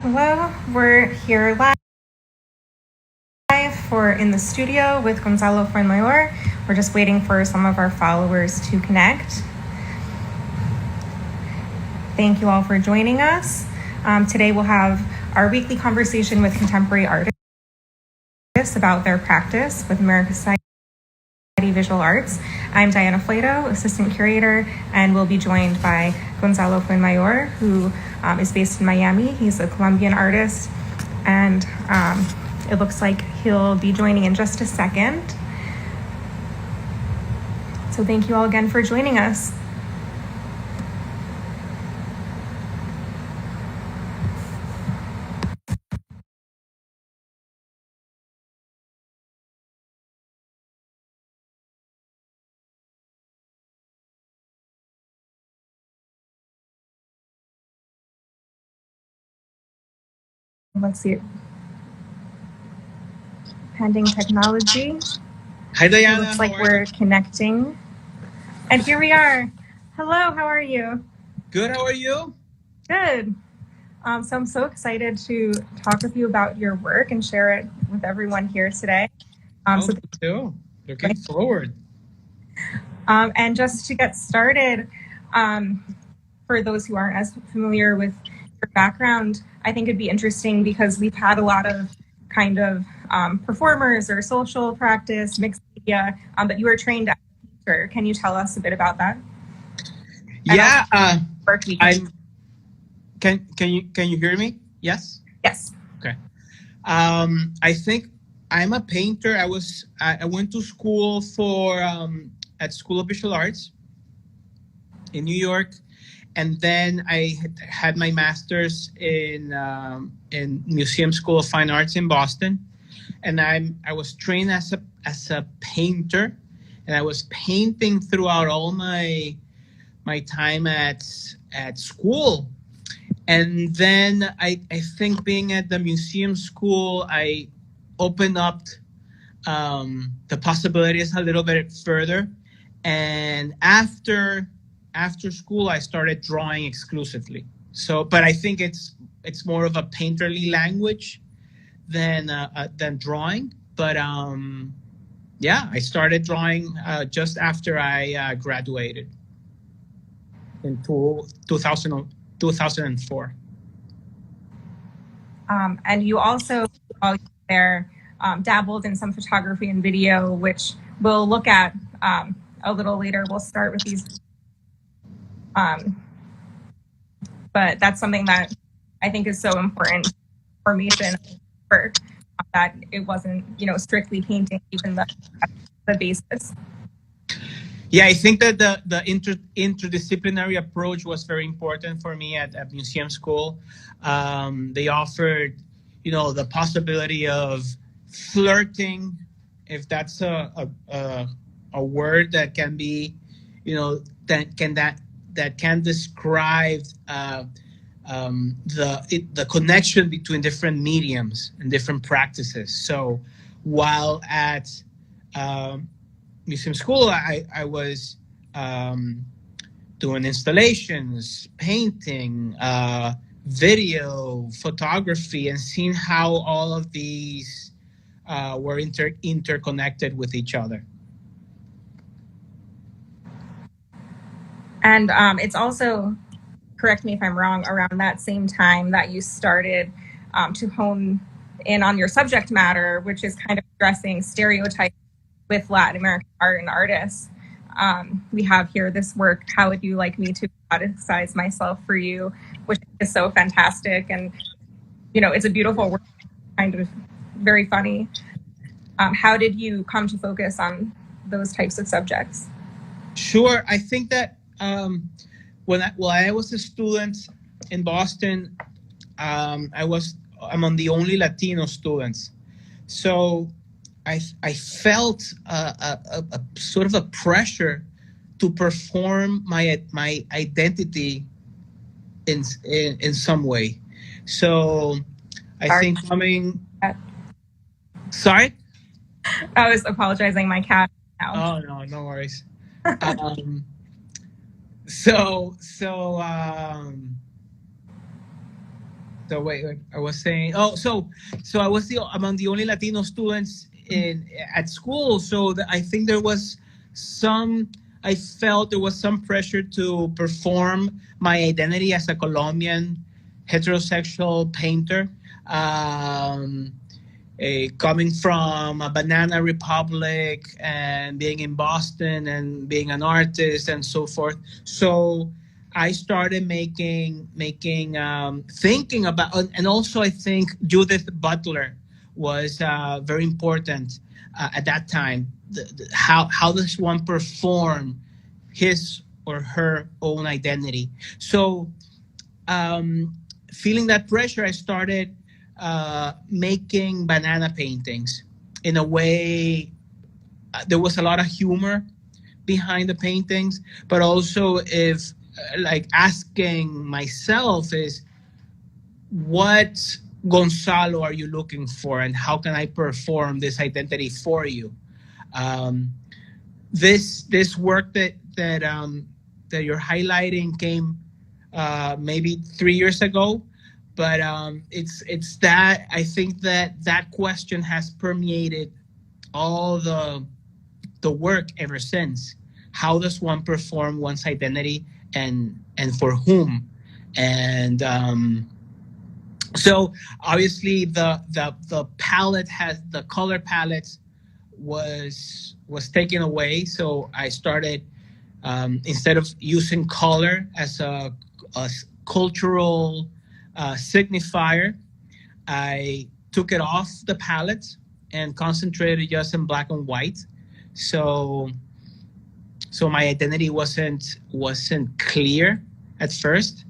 Hello, we're here live for In the Studio with Gonzalo Fuenmayor. We're just waiting for some of our followers to connect. Thank you all for joining us. Today we'll have our weekly conversation with contemporary artists about their practice with American Society Visual Arts. I'm Diana Flatto, assistant curator, and we'll be joined by Gonzalo Fuenmayor, who is based in Miami. He's a Colombian artist, and it looks like he'll be joining in just a second. So thank you all again for joining us. Let's see. Pending technology. Hi, Diana. It looks like we're connecting. And here we are. Hello, how are you? Good, how are you? Good. So I'm so excited to talk with you about your work and share it with everyone here today. Me too. Looking forward. And just to get started, for those who aren't as familiar with your background, I think it'd be interesting because we've had a lot of kind of performers or social practice, mixed media, but you were trained as a teacher. Can you tell us a bit about that? Yeah, can you hear me? Yes? Yes. Okay. I think I'm a painter. I went to school for at School of Visual Arts in New York, and then I had my master's in Museum School of Fine Arts in Boston, and I was trained as a painter, and I was painting throughout all my time at school. And then I think being at the museum school, I opened up the possibilities a little bit further. And after school, I started drawing exclusively. So, but I think it's more of a painterly language than drawing. But yeah, I started drawing just after I graduated in 2004. And you also, while you were there, dabbled in some photography and video, which we'll look at a little later. We'll start with these. But that's something that I think is so important formation work, that it wasn't, strictly painting, even the basis. Yeah, I think that the interdisciplinary approach was very important for me at museum school. They offered, the possibility of flirting, if that's a word that can be, that can describe the connection between different mediums and different practices. So while at museum school, I was doing installations, painting, video, photography, and seeing how all of these were interconnected with each other. And it's also, correct me if I'm wrong, around that same time that you started to hone in on your subject matter, which is kind of addressing stereotypes with Latin American art and artists. We have here this work, How Would You Like Me to Exoticize Myself for You, which is so fantastic. And, it's a beautiful work, kind of very funny. How did you come to focus on those types of subjects? Sure. I think that when I was a student in Boston, I'm among the only Latino students. So I felt a sort of a pressure to perform my identity in some way. So I think coming. Sorry? I was apologizing, my cat now. Oh no worries. So wait, I was saying. Oh, so I was among the only Latino students at school. So I think there was some. I felt there was some pressure to perform my identity as a Colombian heterosexual painter. Um, Coming from a banana republic and being in Boston and being an artist and so forth. So I started thinking about, and also I think Judith Butler was very important at that time. How does one perform his or her own identity? So feeling that pressure, I started making banana paintings. In a way, there was a lot of humor behind the paintings, but also if like asking myself is, what Gonzalo are you looking for, and how can I perform this identity for you? Um, this work that you're highlighting came maybe 3 years ago, but it's that I think that question has permeated all the work ever since. How does one perform one's identity, and for whom? And so obviously the palette has the color palette was taken away. So I started instead of using color as a cultural signifier, I took it off the palette and concentrated just in black and white. So my identity wasn't clear at first.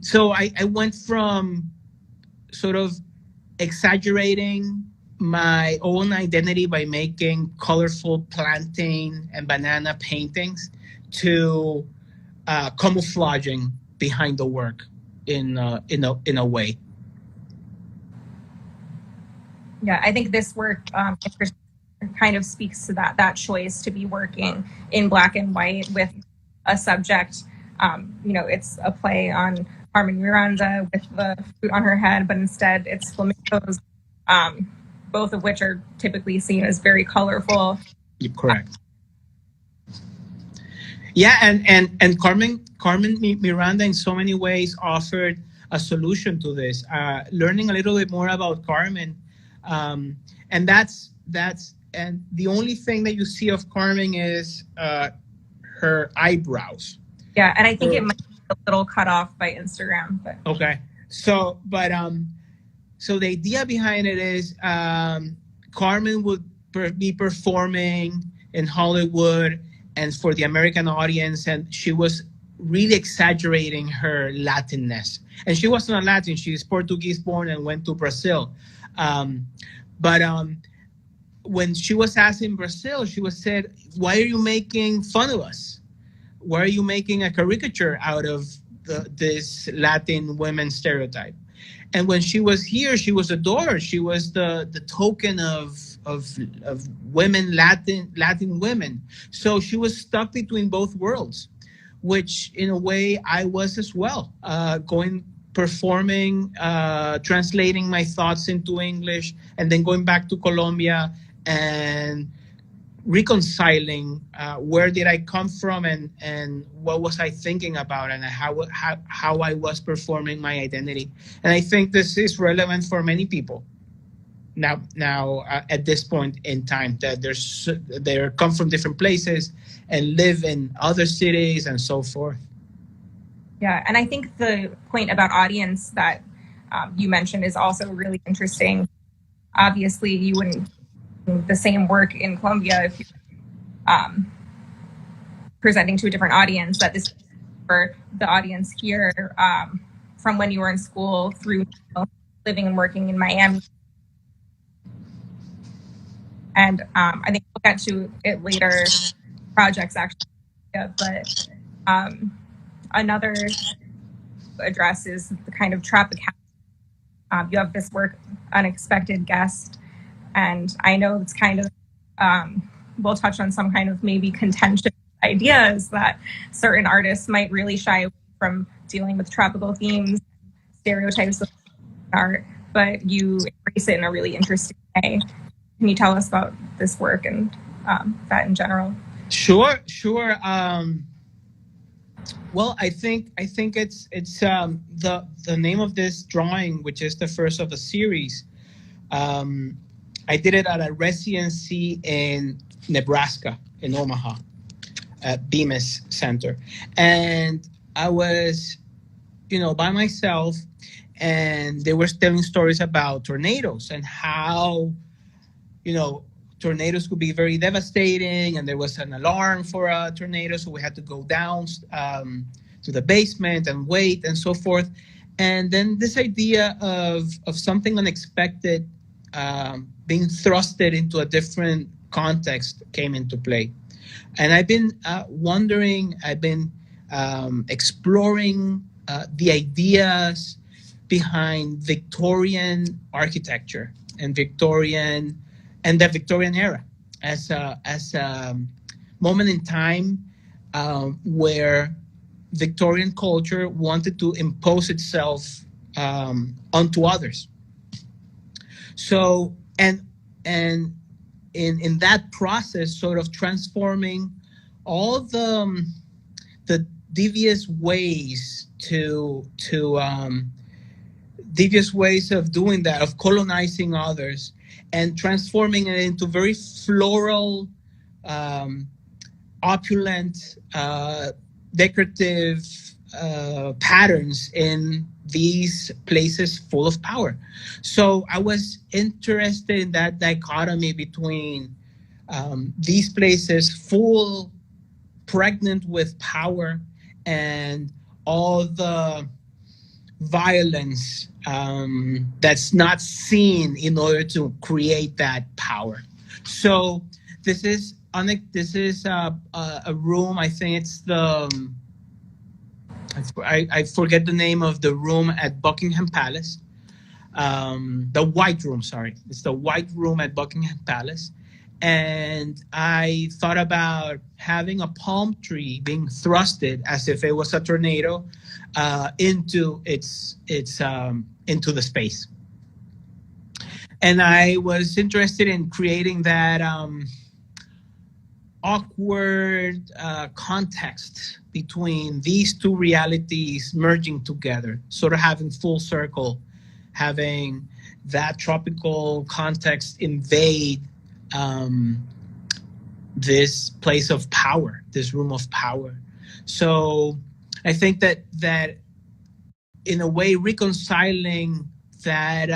So I went from sort of exaggerating my own identity by making colorful plantain and banana paintings to camouflaging behind the work in a way. Yeah, I think this work kind of speaks to that choice to be working in black and white with a subject. It's a play on Carmen Miranda with the fruit on her head, but instead it's flamingos, both of which are typically seen as very colorful. You're correct. Yeah, and Carmen Miranda in so many ways offered a solution to this. Learning a little bit more about Carmen, and that's and the only thing that you see of Carmen is her eyebrows. Yeah, and I think it might be a little cut off by Instagram. But. Okay, so the idea behind it is Carmen would be performing in Hollywood and for the American audience, and she was really exaggerating her Latinness. And she wasn't a Latin; she's Portuguese born and went to Brazil. But when she was asked in Brazil, she was said, "Why are you making fun of us? Why are you making a caricature out of this Latin women stereotype?" And when she was here, she was adored. She was the token of women, Latin women. So she was stuck between both worlds, which in a way I was as well. Performing, translating my thoughts into English, and then going back to Colombia and reconciling where did I come from and what was I thinking about, and how I was performing my identity. And I think this is relevant for many people now at this point in time, that they come from different places and live in other cities and so forth. Yeah, and I think the point about audience that you mentioned is also really interesting. Obviously, you wouldn't do the same work in Colombia if you're presenting to a different audience. That this is for the audience here from when you were in school through living and working in Miami. And I think we'll get to it later, projects actually, but another address is the kind of tropical. You have this work, Unexpected Guest, and I know it's kind of, we'll touch on some kind of maybe contentious ideas that certain artists might really shy away from dealing with tropical themes, stereotypes of art, but you embrace it in a really interesting way. Can you tell us about this work and that in general? Sure. Well, I think it's the name of this drawing, which is the first of the series. I did it at a residency in Nebraska, in Omaha, at Bemis Center, and I was, by myself, and they were telling stories about tornadoes and how, tornadoes could be very devastating, and there was an alarm for a tornado, so we had to go down to the basement and wait and so forth. And then this idea of something unexpected being thrusted into a different context came into play. And I've been exploring the ideas behind Victorian architecture and the Victorian era as a moment in time where Victorian culture wanted to impose itself onto others. So and in that process, sort of transforming all the devious ways devious ways of doing that, of colonizing others, and transforming it into very floral, opulent, decorative patterns in these places full of power. So I was interested in that dichotomy between these places full, pregnant with power, and all the violence that's not seen in order to create that power. So this is a room. I think it's I forget the name of the room at Buckingham Palace. The White Room, sorry. It's the White Room at Buckingham Palace. And I thought about having a palm tree being thrusted as if it was a tornado into into the space. And I was interested in creating that awkward context between these two realities merging together, sort of having full circle, having that tropical context invade this place of power, this room of power. So I think that in a way reconciling that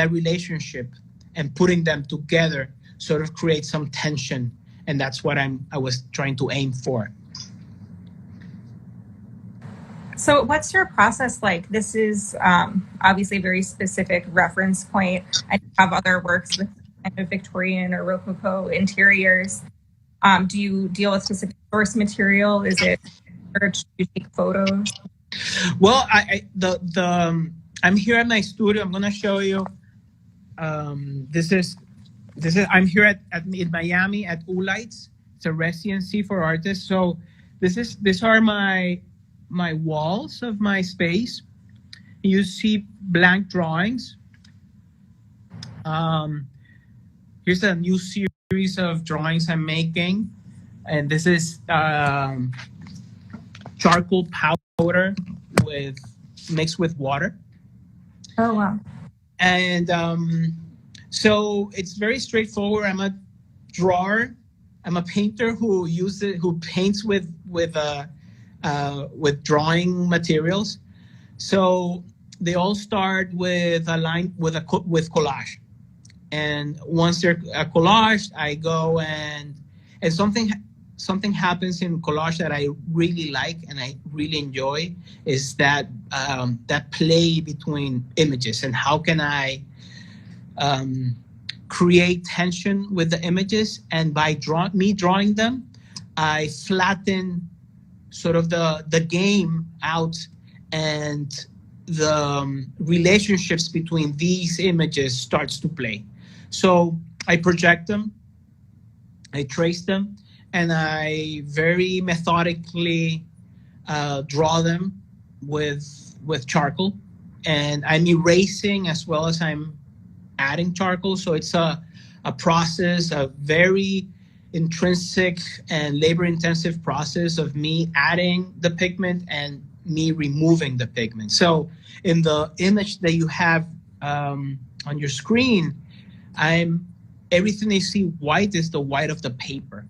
relationship and putting them together sort of creates some tension, and that's what I was trying to aim for. So what's your process like? This is obviously a very specific reference point. I have other works with kind of Victorian or Rococo interiors. Do you deal with specific source material? Is it research? Do you take photos? Well, I'm here at my studio. I'm gonna show you. This is I'm here in Miami at Oolite. It's a residency for artists. So these are my walls of my space. You see blank drawings. Here's a new series of drawings I'm making, and this is charcoal powder mixed with water. Oh wow! And so it's very straightforward. I'm a drawer. I'm a painter who paints with drawing materials. So they all start with collage. And once they're collaged, I go and something happens in collage that I really like and I really enjoy is that play between images, and how can I create tension with the images, and by drawing them, I flatten sort of the game out, and the relationships between these images starts to play. So I project them, I trace them, and I very methodically draw them with charcoal. and I'm erasing as well as I'm adding charcoal. So it's a process, a very intrinsic and labor-intensive process of me adding the pigment and me removing the pigment. So in the image that you have on your screen, everything you see white is the white of the paper.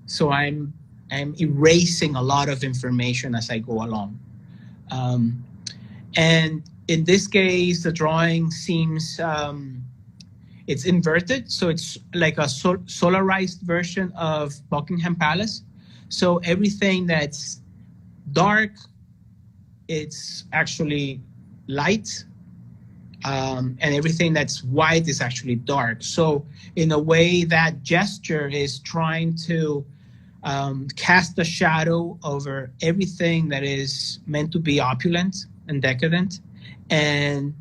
So I'm erasing a lot of information as I go along. And in this case, the drawing seems, it's inverted. So it's like a solarized version of Buckingham Palace. So everything that's dark, it's actually light. And everything that's white is actually dark. So in a way, that gesture is trying to cast a shadow over everything that is meant to be opulent and decadent, and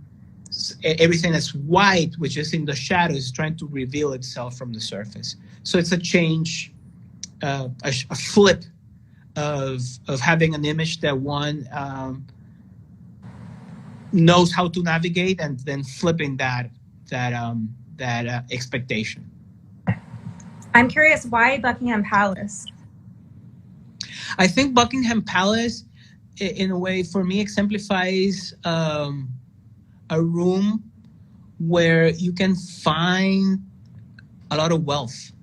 everything that's white, which is in the shadow, is trying to reveal itself from the surface. So it's a change, a flip of having an image that one knows how to navigate, and then flipping that expectation. I'm curious, why Buckingham Palace? I think Buckingham Palace, in a way, for me, exemplifies a room where you can find a lot of wealth,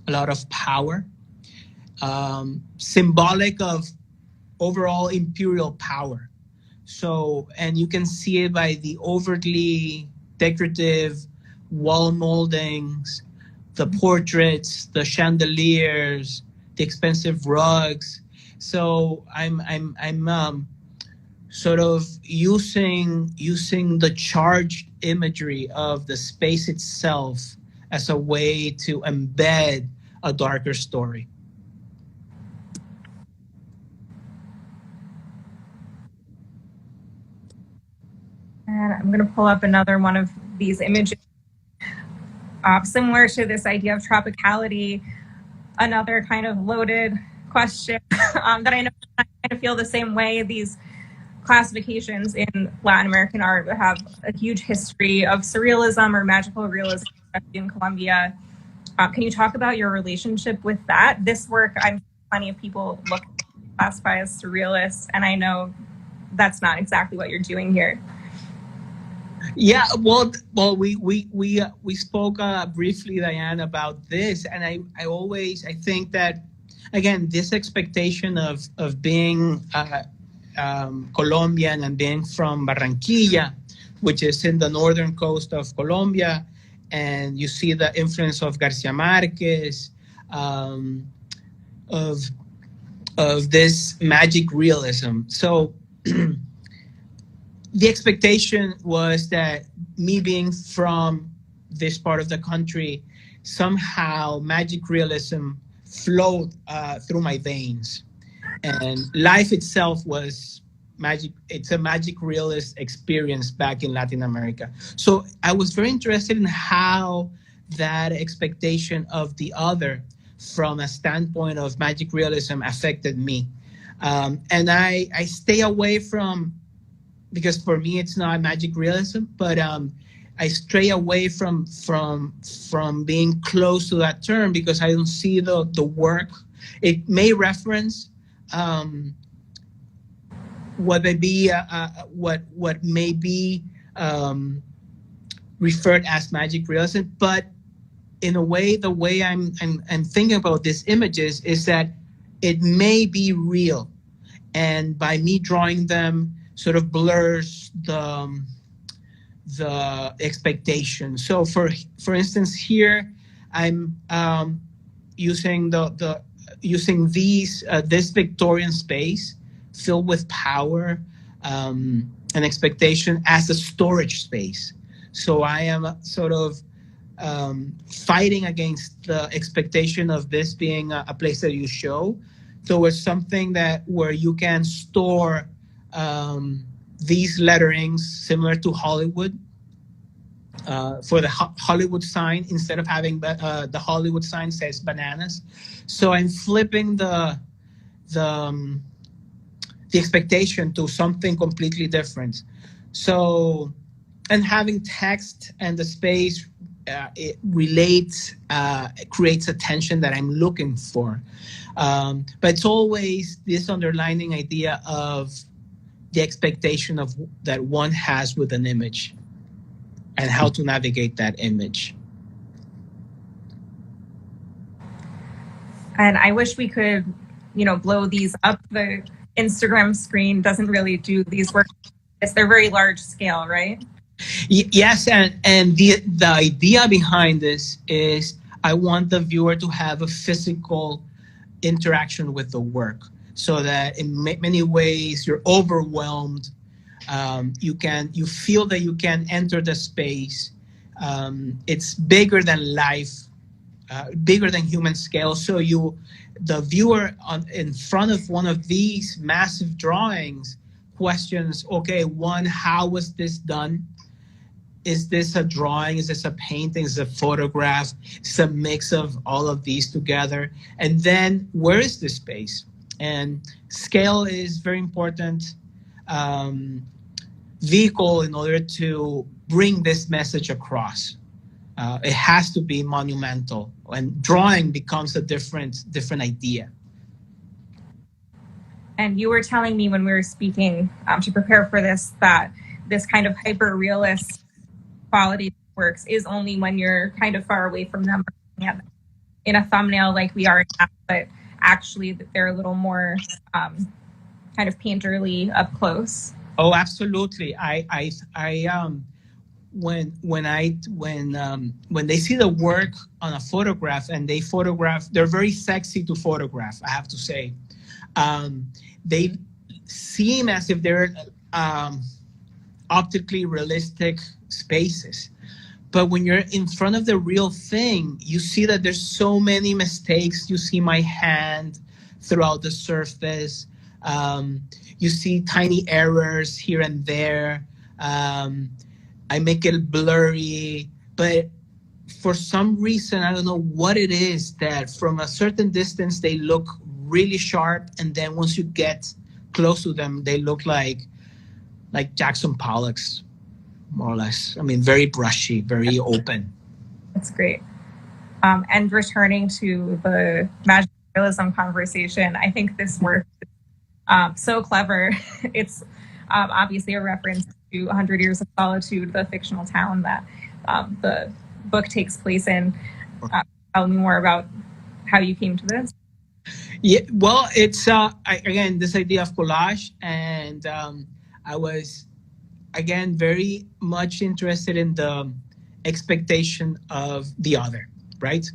a lot of power, symbolic of overall imperial power. So, and you can see it by the overtly decorative wall moldings, the portraits, the chandeliers, the expensive rugs. So I'm sort of using the charged imagery of the space itself as a way to embed a darker story. And I'm going to pull up another one of these images. Similar to this idea of tropicality, another kind of loaded question that I know I kind of feel the same way. These classifications in Latin American art have a huge history of surrealism or magical realism, especially in Colombia. Can you talk about your relationship with that? This work, I'm sure plenty of people classify as surrealist, and I know that's not exactly what you're doing here. Yeah, well, we spoke briefly, Diane, about this, and I think that, again, this expectation of being Colombian and being from Barranquilla, which is in the northern coast of Colombia, and you see the influence of Garcia Marquez, of this magic realism. So the expectation was that me being from this part of the country, somehow magic realism flowed through my veins. And life itself was magic. It's a magic realist experience back in Latin America. So I was very interested in how that expectation of the other from a standpoint of magic realism affected me. And I stay away from, because for me it's not magic realism, but I stray away from being close to that term because I don't see the work. It may reference what may be what may be referred as magic realism, but in a way, the way I'm thinking about these images is that it may be real, and by me drawing them, sort of blurs the expectation. So for instance, here I'm using this Victorian space filled with power and expectation as a storage space. So I am sort of fighting against the expectation of this being a place that you show towards something where you can store these letterings similar to Hollywood. For the Hollywood sign, instead of having the Hollywood sign says bananas. So I'm flipping the expectation to something completely different. So, and having text and the space, it relates, creates a tension that I'm looking for. But it's always this underlining idea of the expectation of that one has with an image and how to navigate that image. And I wish we could, blow these up. The Instagram screen doesn't really do these works. They're very large scale, right? Yes, and the idea behind this is I want the viewer to have a physical interaction with the work, so that in many ways you're overwhelmed. You feel that you can enter the space. It's bigger than life, bigger than human scale. So the viewer in front of one of these massive drawings questions, okay, one, how was this done? Is this a drawing? Is this a painting? Is it a photograph? It's a mix of all of these together. And then where is the space? And scale is very important vehicle in order to bring this message across. It has to be monumental, and drawing becomes a different idea. And you were telling me when we were speaking to prepare for this that this kind of hyper realist quality works is only when you're kind of far away from them in a thumbnail like we are now, but actually they're a little more kind of painterly up close. Oh, absolutely. When they see the work on a photograph and they're very sexy to photograph, I have to say. They seem as if they're optically realistic spaces. But when you're in front of the real thing, you see that there's so many mistakes. You see my hand throughout the surface. You see tiny errors here and there. I make it blurry, but for some reason, I don't know what it is, that from a certain distance, they look really sharp. And then once you get close to them, they look like Jackson Pollock's, more or less. I mean, very brushy, very open. That's great. And returning to the magic realism conversation, I think this work is so clever. It's obviously a reference to 100 Years of Solitude, the fictional town that the book takes place in. Tell me more about how you came to this. Yeah, well, it's again this idea of collage, and I was again very much interested in the expectation of the other, right?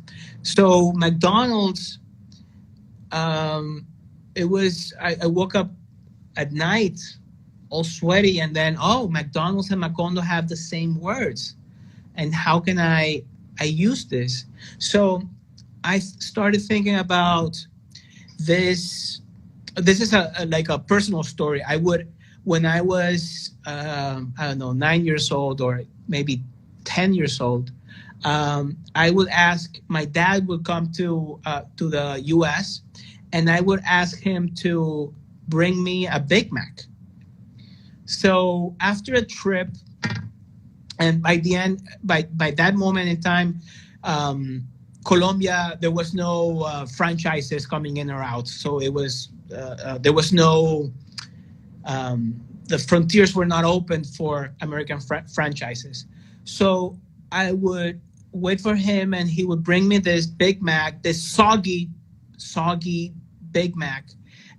So McDonald's, it was I woke up at night all sweaty, and then McDonald's and Macondo have the same words, and how can I use this? So I started thinking about this. This is like a personal story. When I was, 9 years old or maybe 10 years old, I would ask, my dad would come to the US, and I would ask him to bring me a Big Mac. So after a trip, and by that moment in time, Colombia, there was no franchises coming in or out. So it was, there was no, the frontiers were not open for American franchises. So I would wait for him, and he would bring me this Big Mac, this soggy Big Mac,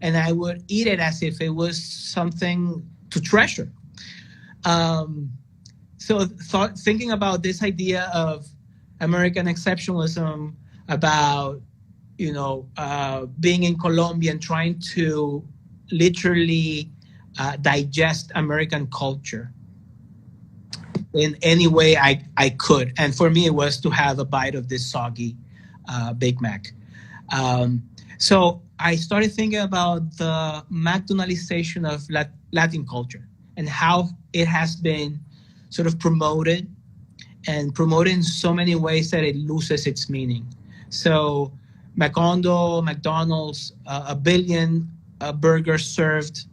and I would eat it as if it was something to treasure. So thinking about this idea of American exceptionalism, about being in Colombia and trying to literally digest American culture in any way I could. And for me, it was to have a bite of this soggy Big Mac. So I started thinking about the McDonaldization of Latin culture and how it has been sort of promoted in so many ways that it loses its meaning. So McDonald's, a billion burgers served.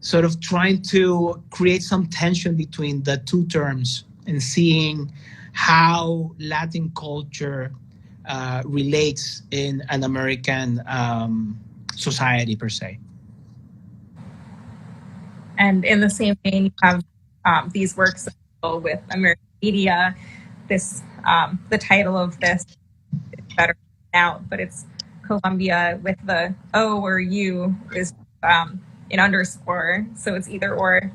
sort of trying to create some tension between the two terms and seeing how Latin culture relates in an American society per se. And in the same vein, you have these works with American media. This the title of this is better out, but it's Colombia with the O or U is an underscore, so it's either or.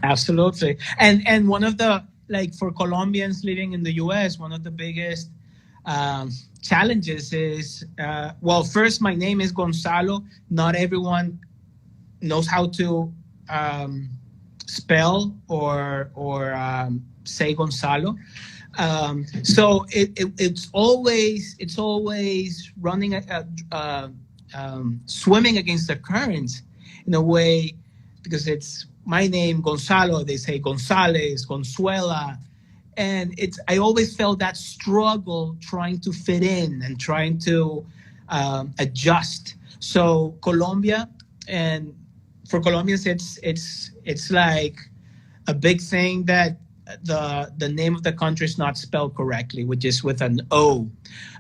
Absolutely, and one of the, like, for Colombians living in the U.S., one of the biggest challenges is, well, first, my name is Gonzalo. Not everyone knows how to spell or say Gonzalo. So it's always running, swimming against the current in a way, because it's my name, Gonzalo. They say Gonzalez, Consuela. And I always felt that struggle trying to fit in and trying to adjust. So Colombia, and for Colombians, it's like a big thing that the name of the country is not spelled correctly, which is with an O.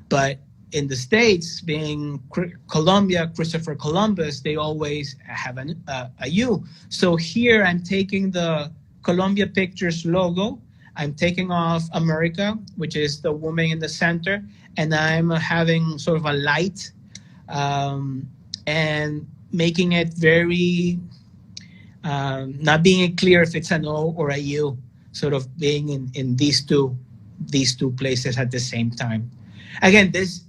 But in the States, being Colombia, Christopher Columbus, they always have a U. So here I'm taking the Columbia Pictures logo, I'm taking off America, which is the woman in the center, and I'm having sort of a light and making it very, not being clear if it's an O or a U, sort of being in these two places at the same time. Again, this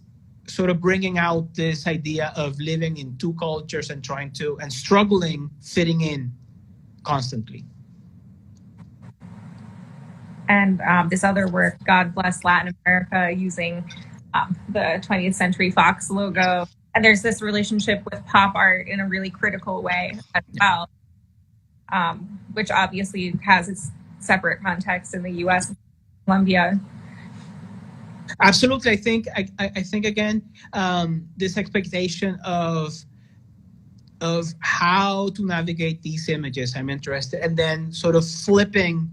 sort of bringing out this idea of living in two cultures and trying to, and struggling, fitting in constantly. And this other work, God Bless Latin America, using the 20th Century Fox logo. And there's this relationship with pop art in a really critical way as well, which obviously has its separate context in the U.S. and Colombia. Absolutely. I think again, this expectation of how to navigate these images, I'm interested, and then sort of flipping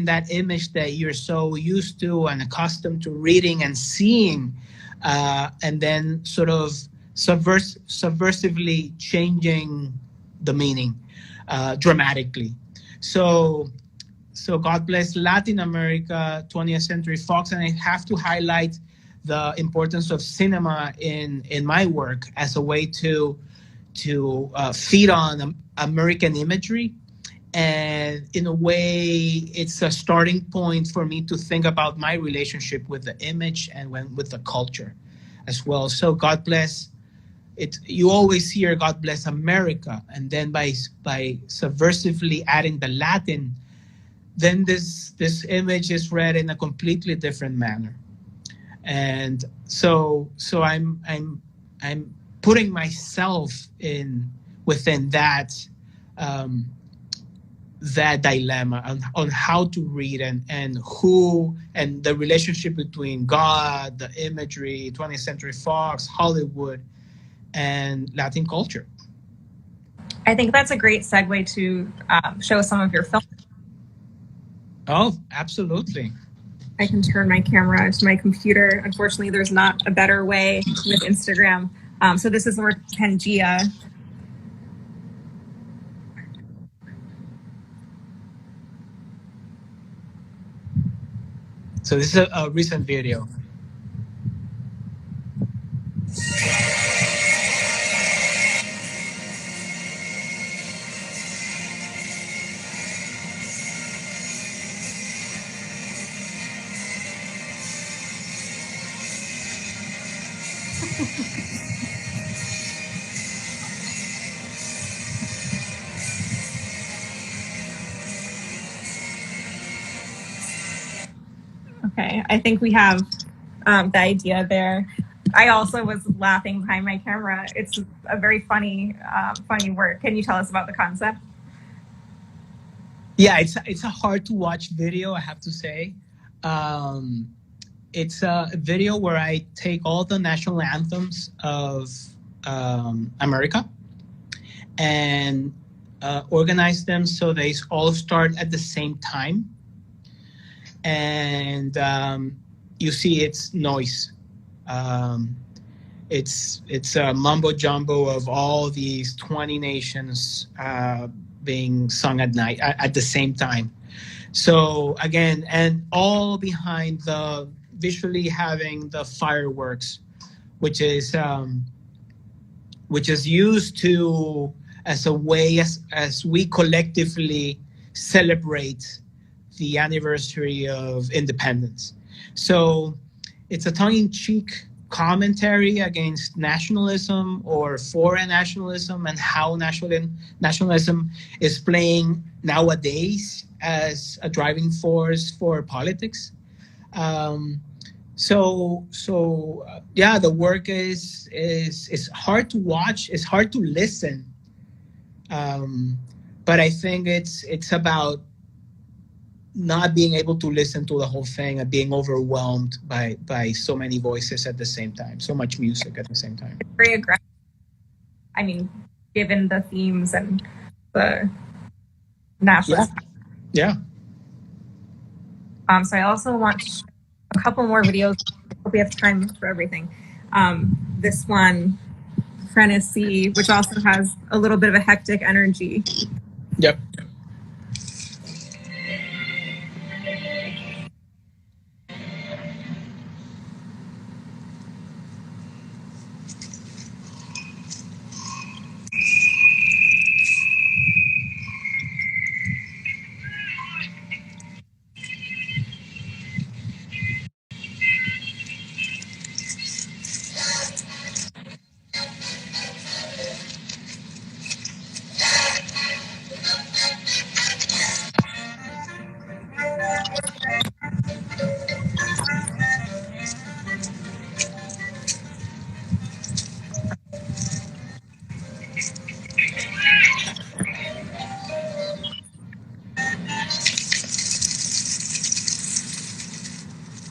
that image that you're so used to and accustomed to reading and seeing, and then sort of subversively changing the meaning dramatically. So God Bless Latin America, 20th Century Fox, and I have to highlight the importance of cinema in my work as a way to feed on American imagery. And in a way, it's a starting point for me to think about my relationship with the image and with the culture as well. So God bless it. You always hear God bless America, and then by subversively adding the Latin, then this image is read in a completely different manner. And so I'm putting myself within that dilemma on how to read and who, and the relationship between God, the imagery, 20th Century Fox, Hollywood, and Latin culture. I think that's a great segue to show some of your films. Oh, absolutely. I can turn my camera to my computer. Unfortunately, there's not a better way with Instagram. So this is the work of Pangea. So this is a recent video. Okay, I think we have the idea there. I also was laughing behind my camera. It's a very funny work. Can you tell us about the concept? Yeah, it's a hard to watch video, I have to say. It's a video where I take all the national anthems of America and organize them so they all start at the same time. And you see it's noise. It's a mumbo jumbo of all these 20 nations being sung at night at the same time. So again, and all behind the visually having the fireworks, which is used to as a way as we collectively celebrate the anniversary of independence. So it's a tongue-in-cheek commentary against nationalism or foreign nationalism and how nationalism is playing nowadays as a driving force for politics. Yeah, the work is hard to watch. It's hard to listen, but I think it's about not being able to listen to the whole thing and being overwhelmed by so many voices at the same time, so much music at the same time. It's very aggressive. I mean, given the themes and the nationalist. Yeah. So I also want to show a couple more videos. I hope we have time for everything. This one, Apprentice C, which also has a little bit of a hectic energy. Yep.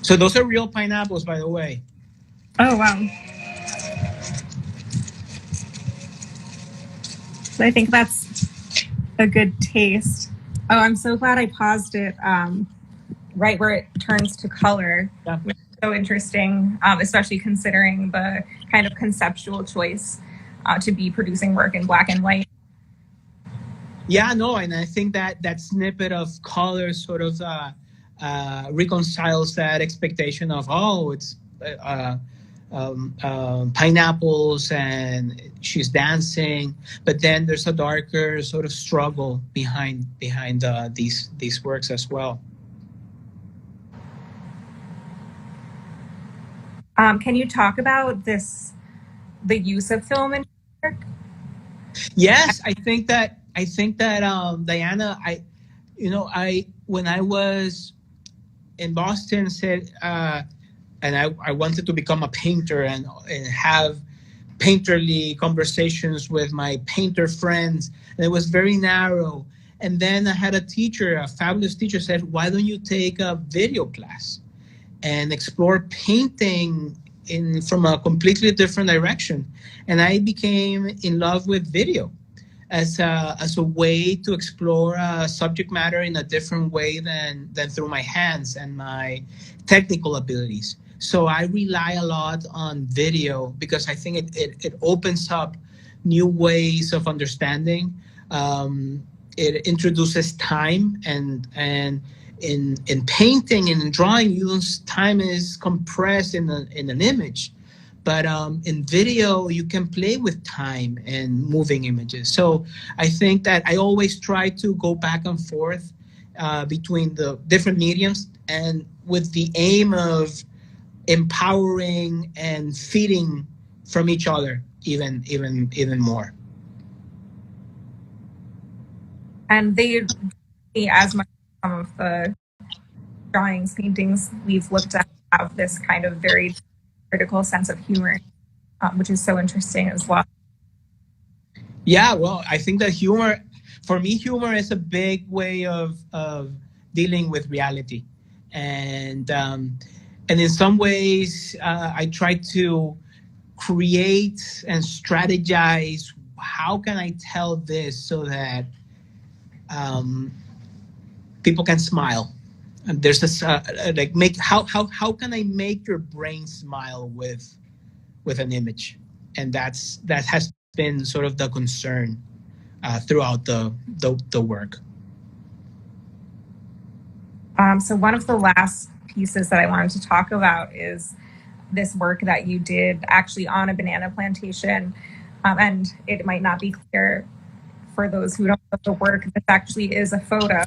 So those are real pineapples, by the way. Oh, wow. I think that's a good taste. Oh, I'm so glad I paused it right where it turns to color. Yeah. Which is so interesting, especially considering the kind of conceptual choice to be producing work in black and white. Yeah, no, and I think that snippet of color sort of reconciles that expectation of, it's pineapples and she's dancing, but then there's a darker sort of struggle behind these works as well. Can you talk about the use of film in work? Yes, I think that Diana, when I was in Boston said, and I wanted to become a painter and have painterly conversations with my painter friends, and it was very narrow. And then I had a teacher, a fabulous teacher, said, "Why don't you take a video class and explore painting from a completely different direction?" And I became in love with video as a way to explore subject matter in a different way than through my hands and my technical abilities. So I rely a lot on video because I think it opens up new ways of understanding. It introduces time, and in painting and in drawing, time is compressed in an image. But in video, you can play with time and moving images. So I think that I always try to go back and forth between the different mediums, and with the aim of empowering and feeding from each other even more. And they, as much as some of the drawings, paintings we've looked at, have this kind of very critical sense of humor, which is so interesting as well. Yeah, well, I think that humor is a big way of dealing with reality, and in some ways, I try to create and strategize. How can I tell this so that um, people can smile. And there's this like make how can I make your brain smile with an image, and that has been sort of the concern throughout the work. So one of the last pieces that I wanted to talk about is this work that you did actually on a banana plantation, and it might not be clear for those who don't know the work. This actually is a photo.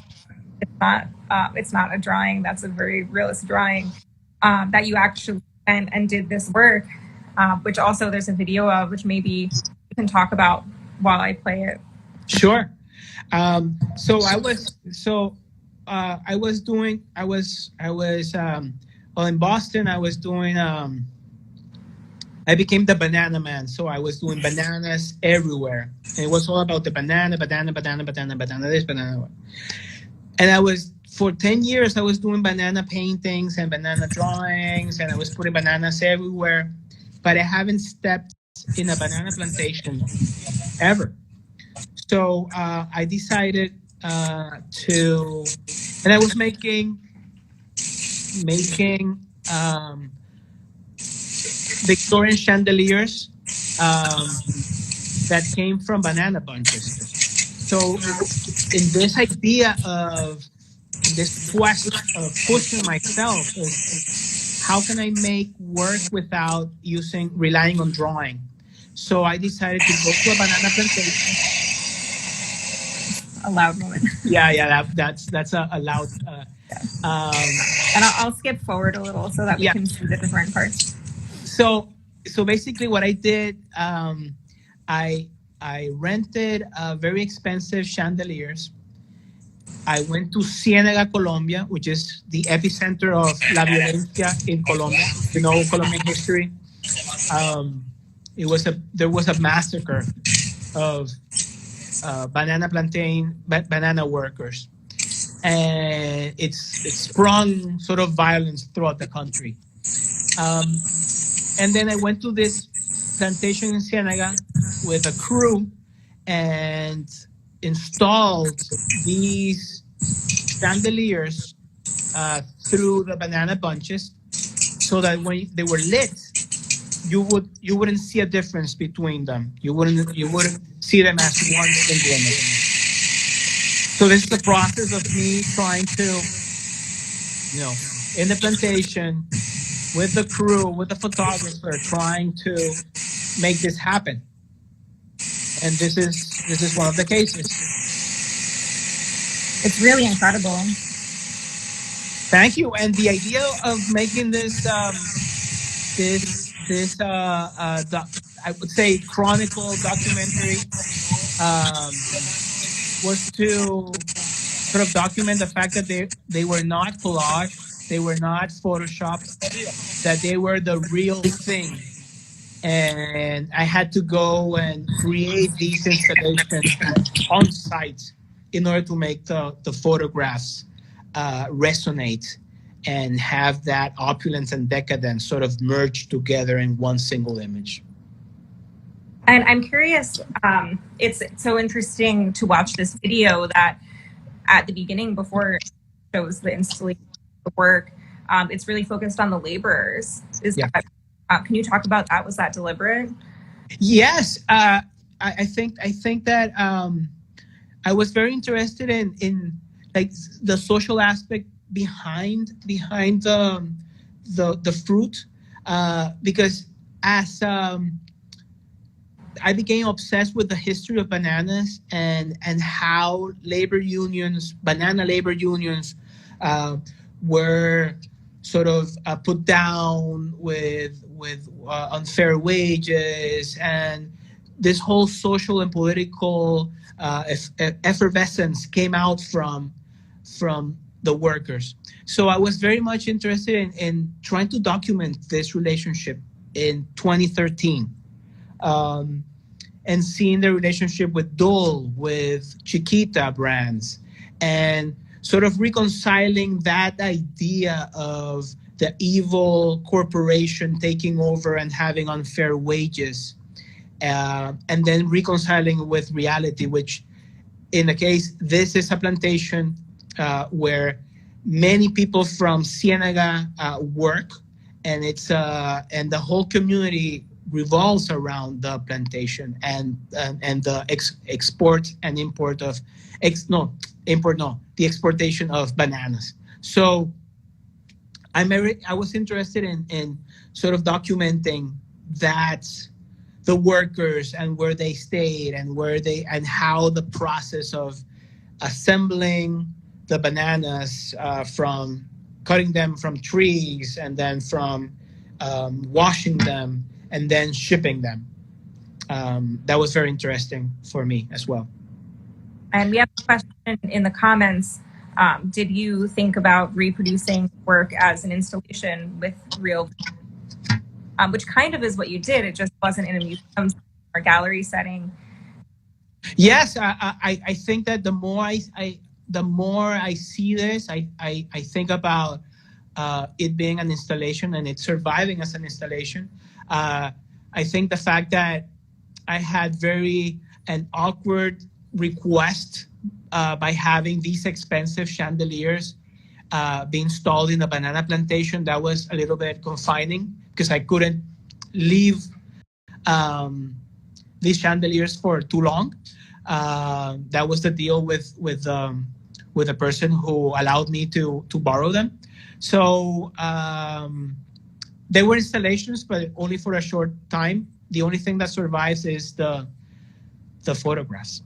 It's not a drawing. That's a very realistic drawing that you actually and did this work, which also there's a video of, which maybe you can talk about while I play it. Sure. So I was well, in Boston. I was doing I became the banana man. So I was doing bananas everywhere, and it was all about the banana this, banana. And I was, for 10 years, I was doing banana paintings and banana drawings, and I was putting bananas everywhere, but I haven't stepped in a banana plantation ever. So I decided and I was making Victorian chandeliers that came from banana bunches. So in this idea of this quest of pushing myself is how can I make work without relying on drawing? So I decided to go to a banana plantation. A loud moment. Yeah, that's a loud. And I'll skip forward a little so that we can see the different parts. So basically, what I did, I rented very expensive chandeliers. I went to Ciénaga, Colombia, which is the epicenter of la violencia in Colombia. You know, Colombian history. There was a massacre of banana workers, and it's sprung sort of violence throughout the country. And then I went to this plantation in Ciénaga with a crew and installed these chandeliers through the banana bunches, so that when they were lit, you wouldn't see a difference between them. You wouldn't see them as one single image. So this is the process of me trying to, in the plantation, with the crew, with the photographer, trying to make this happen. And this is one of the cases. It's really incredible. Thank you. And the idea of making this I would say chronicle documentary was to sort of document the fact that they were not collaged, they were not photoshopped, that they were the real thing. And I had to go and create these installations on site in order to make the photographs resonate and have that opulence and decadence sort of merge together in one single image. And I'm curious, it's so interesting to watch this video that at the beginning, before it shows the installation of the work, it's really focused on the laborers. Can you talk about that? Was that deliberate? Yes, I think that I was very interested in like the social aspect behind the fruit, because as I became obsessed with the history of bananas and how banana labor unions were sort of put down with unfair wages, and this whole social and political effervescence came out from the workers. So I was very much interested in trying to document this relationship in 2013, and seeing the relationship with Dole, with Chiquita brands, and sort of reconciling that idea of the evil corporation taking over and having unfair wages, and then reconciling with reality, which in the case, this is a plantation where many people from Ciénaga work, and and the whole community revolves around the plantation and the export and import of the exportation of bananas. So I was interested in sort of documenting that, the workers and where they stayed and how the process of assembling the bananas, from cutting them from trees and then from washing them and then shipping them. That was very interesting for me as well. And we have a question in the comments. Did you think about reproducing work as an installation with real, which kind of is what you did, it just wasn't in a museum or gallery setting? Yes, I think that the more I see this, I think about it being an installation and it surviving as an installation. I think the fact that I had an awkward request by having these expensive chandeliers be installed in a banana plantation, that was a little bit confining because I couldn't leave these chandeliers for too long. That was the deal with the person who allowed me to borrow them. So they were installations, but only for a short time. The only thing that survives is the photographs.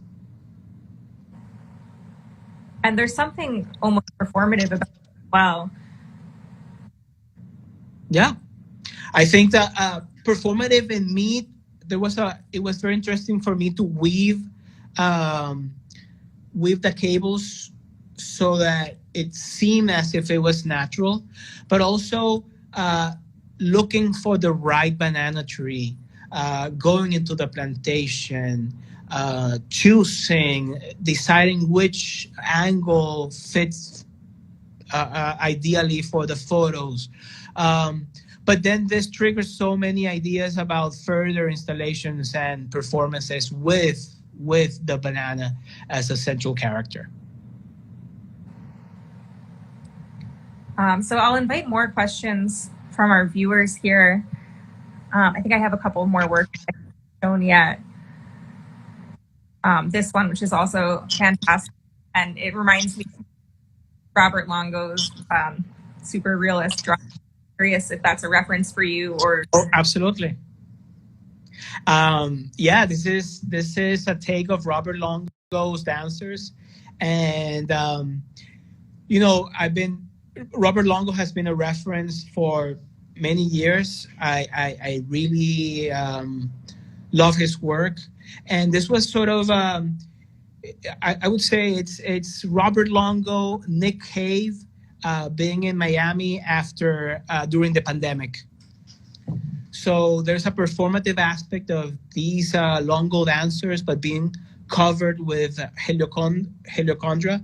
And there's something almost performative about it as well. Yeah, I think that performative in me, it was very interesting for me to weave the cables so that it seemed as if it was natural, but also looking for the right banana tree, going into the plantation, deciding which angle fits ideally for the photos. But then this triggers so many ideas about further installations and performances with the banana as a central character. So I'll invite more questions from our viewers here. I think I have a couple more works I haven't shown yet. This one, which is also fantastic, and it reminds me of Robert Longo's super realist drawing. Curious if that's a reference for you, or... Oh, absolutely. Yeah, this is a take of Robert Longo's dancers, and Robert Longo has been a reference for many years. I really love his work, and this was sort of I would say it's Robert Longo, Nick Cave being in Miami during the pandemic. So there's a performative aspect of these Longo dancers, but being covered with heliochondra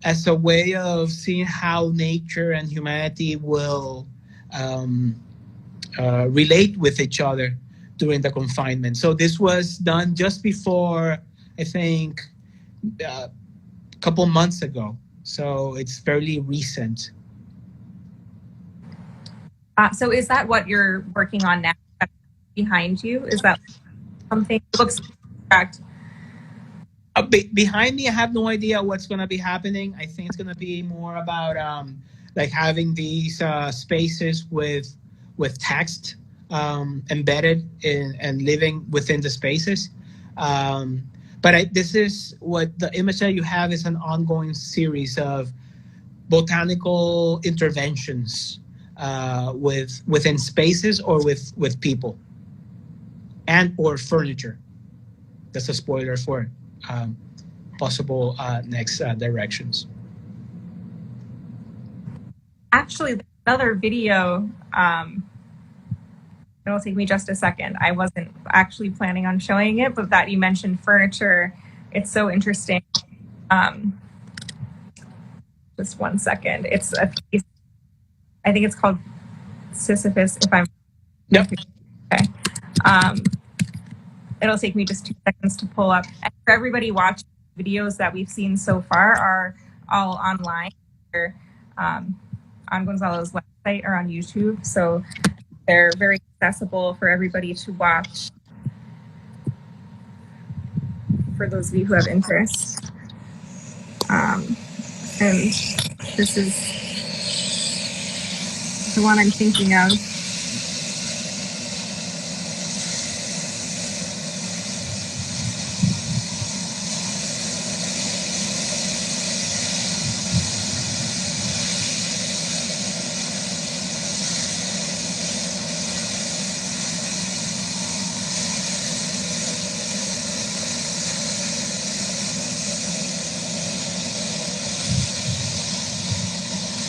as a way of seeing how nature and humanity will relate with each other during the confinement. So this was done just before, I think, a couple months ago. So it's fairly recent. So is that what you're working on now behind you? Is that something that looks correct? Behind me, I have no idea what's going to be happening. I think it's going to be more about like having these spaces with text embedded and living within the spaces. But this is what the image that you have is an ongoing series of botanical interventions within spaces or with people and or furniture. That's a spoiler for possible next directions. Actually, another video. It'll take me just a second. I wasn't actually planning on showing it, but that you mentioned furniture, it's so interesting. Just 1 second. It's a piece. I think it's called Sisyphus. If I'm Yep. Okay. it'll take me just 2 seconds to pull up. And for everybody watching, videos that we've seen so far are all online, or on Gonzalo's website or on YouTube. So they're very accessible for everybody to watch, for those of you who have interest. And this is the one I'm thinking of.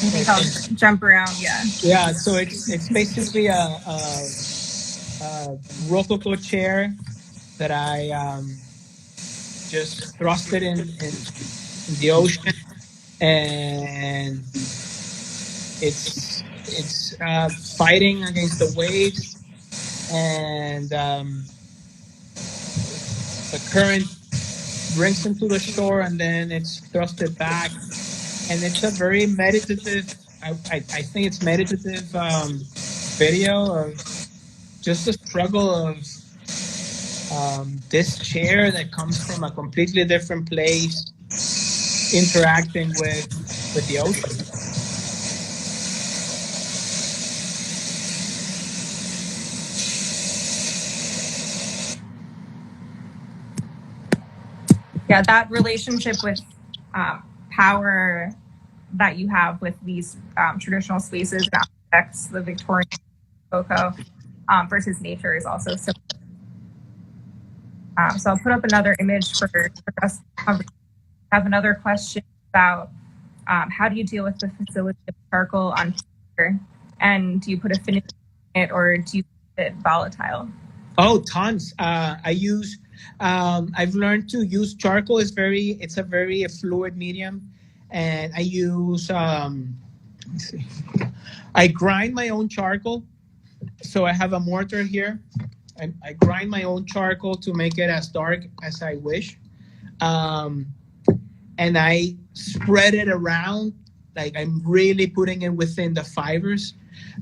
I think I'll jump around. Yeah. Yeah. So it's basically a rococo chair that I just thrust it in the ocean, and it's fighting against the waves, and the current brings them to the shore, and then it's thrusted back, and it's a very meditative. I think it's meditative video of just the struggle of this chair that comes from a completely different place, interacting with the ocean. Yeah, that relationship with power that you have with these traditional spaces and aspects, the Victorian Rococo versus nature, is also so. So I'll put up another image for us. I have another question about how do you deal with the facility of charcoal on paper, and do you put a finish in it, or do you keep it volatile? Oh, tons. I use. I've learned to use charcoal. It's a very fluid medium, and I use. Let me see. I grind my own charcoal, so I have a mortar here. I grind my own charcoal to make it as dark as I wish, and I spread it around. Like, I'm really putting it within the fibers,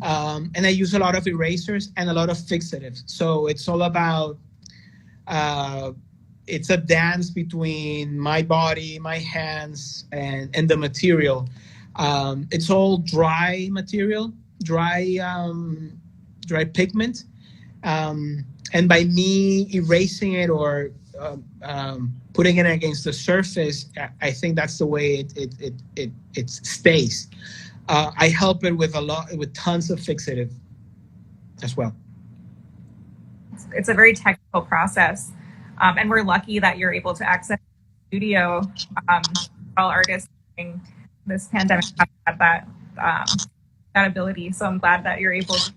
and I use a lot of erasers and a lot of fixatives. So it's all about. It's a dance between my body, my hands, and the material. It's all dry material, dry pigment. And by me erasing it or putting it against the surface, I think that's the way it stays. I help it with tons of fixative as well. It's a very technical process, and we're lucky that you're able to access the studio. All artists during this pandemic have had that ability, so I'm glad that you're able to.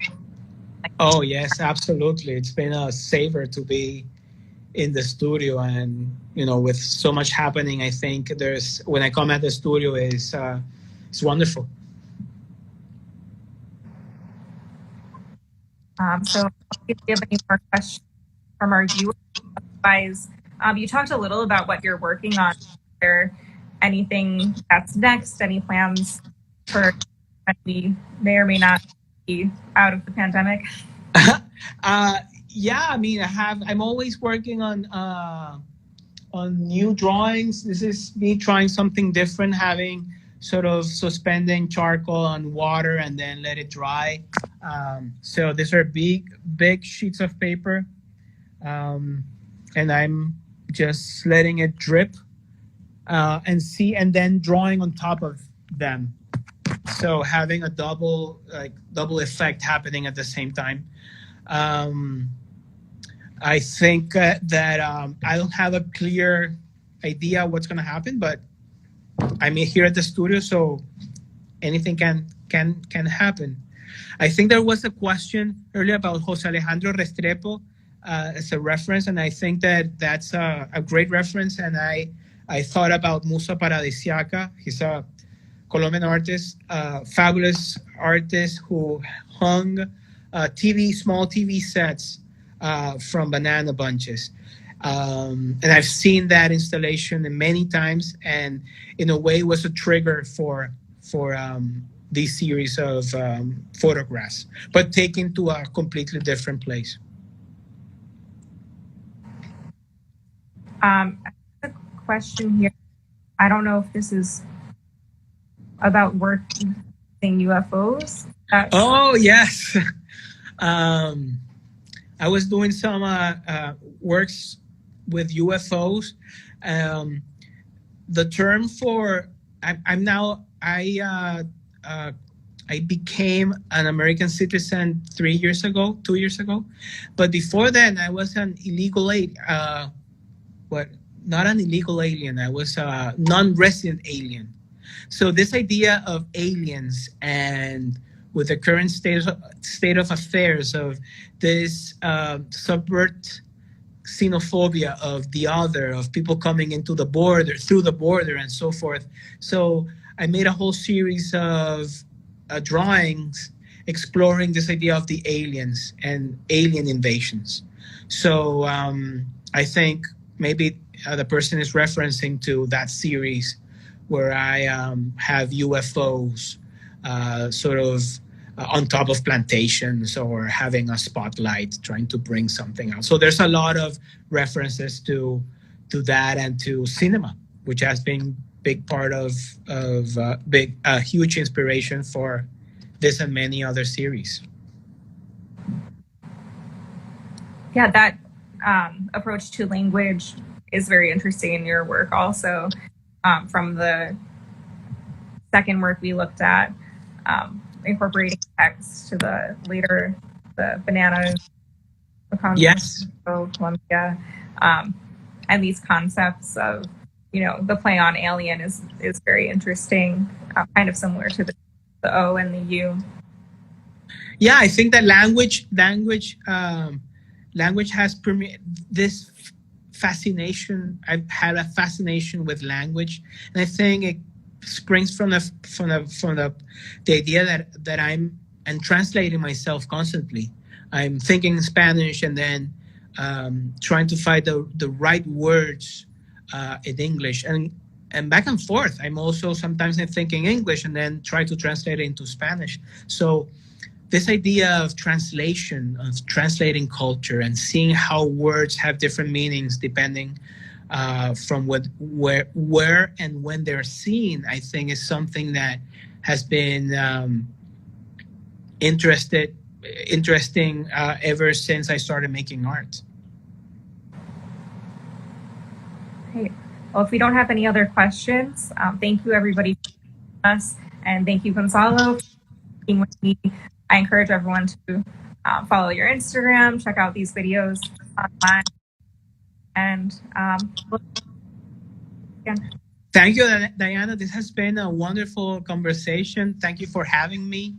Oh yes, absolutely. It's been a savor to be in the studio, and with so much happening, I think when I come at the studio, it's wonderful. So if you have any more questions from our viewers, otherwise, you talked a little about what you're working on. Is there anything that's next? Any plans for when we may or may not be out of the pandemic? Yeah, I mean, I'm always working on new drawings. This is me trying something different, having sort of suspending charcoal on water and then let it dry. So these are big sheets of paper, and I'm just letting it drip and then drawing on top of them. So having a double effect happening at the same time. I think that I don't have a clear idea what's going to happen, but I'm here at the studio, so anything can happen. I think there was a question earlier about Jose Alejandro Restrepo as a reference, and I think that's a great reference. And I thought about Musa Paradisiaca. He's a Colombian artist, fabulous artist who hung small TV sets from banana bunches. And I've seen that installation many times, and in a way was a trigger for this series of photographs, but taken to a completely different place. I have a question here. I don't know if this is about working UFOs. Oh, yes. I was doing some works with UFOs. The term for I became an American citizen 2 years ago, but before then I was an illegal not an illegal alien. I was a non-resident alien. So this idea of aliens, and with the current state of affairs of this subvert xenophobia of the other, of people coming into the border, through the border, and so forth. So I made a whole series of drawings exploring this idea of the aliens and alien invasions. So I think maybe the person is referencing to that series where I have UFOs sort of on top of plantations or having a spotlight trying to bring something out. So there's a lot of references to that and to cinema, which has been big part of huge inspiration for this and many other series. Yeah, that approach to language is very interesting in your work also. From the second work we looked at, incorporating text to the bananas, Yes, Colombia, and these concepts of, the play on alien is very interesting, kind of similar to the O and the U. Yeah, I think that language has this fascination. I've had a fascination with language, and I think it springs from the idea that I'm translating myself constantly. I'm thinking in Spanish and then trying to find the right words in English, and back and forth. I'm also sometimes thinking English and then try to translate it into Spanish. So this idea of translation, of translating culture and seeing how words have different meanings depending from where and when they're seen, I think is something that has been interesting ever since I started making art. Great. Well, if we don't have any other questions, thank you everybody for joining us, and thank you, Gonzalo, for being with me. I encourage everyone to follow your Instagram, check out these videos online, and thank you, Diana. This has been a wonderful conversation. Thank you for having me.